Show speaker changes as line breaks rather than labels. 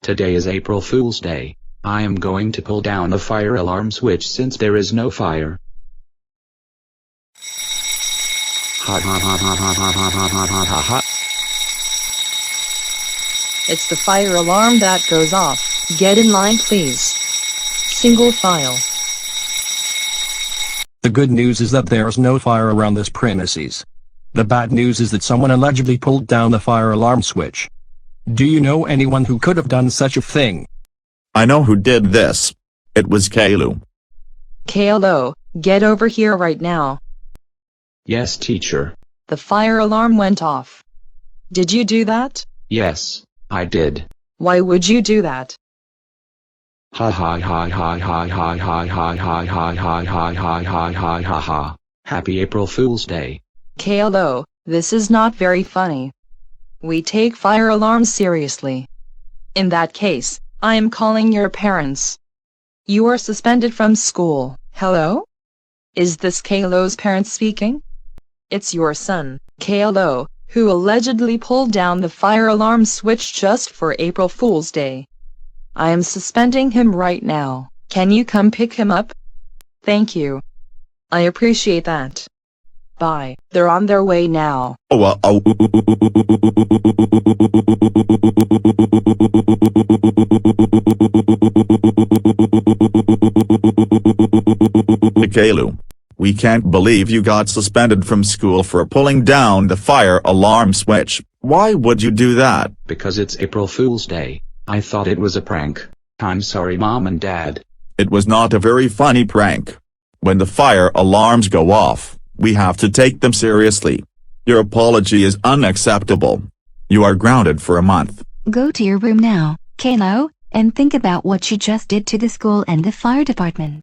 Today is April Fool's Day. I am going to pull down the fire alarm switch since there is no fire. Ha ha ha ha ha ha ha ha ha ha ha ha.
It's the fire alarm that goes off. Get in line, please. Single file.
The good news is that there's no fire around this premises. The bad news is that someone allegedly pulled down the fire alarm switch. Do you know anyone who could have done such a thing?
I know who did this. It was Caillou.
Caillou, get over here right now.
Yes, teacher.
The fire alarm went off. Did you do that?
Yes, I did.
Why would you do that?
Ha ha ha ha ha ha ha ha ha ha ha ha ha ha ha ha ha. Happy April Fool's Day.
Caillou, this is not very funny. We take fire alarms seriously. In that case, I am calling your parents. You are suspended from school. Hello? Is this Caillou's parents speaking? It's your son, Caillou, who allegedly pulled down the fire alarm switch just for April Fool's Day. I am suspending him right now. Can you come pick him up? Thank you. I appreciate that. Bye. They're on their way now.
Caillou, we can't believe you got suspended from school for pulling down the fire alarm switch. Why would you do that?
Because it's April Fool's Day. I thought it was a prank. I'm sorry, Mom and Dad.
It was not a very funny prank. When the fire alarms go off, we have to take them seriously. Your apology is unacceptable. You are grounded for a month.
Go to your room now, Caillou, and think about what you just did to the school and the fire department.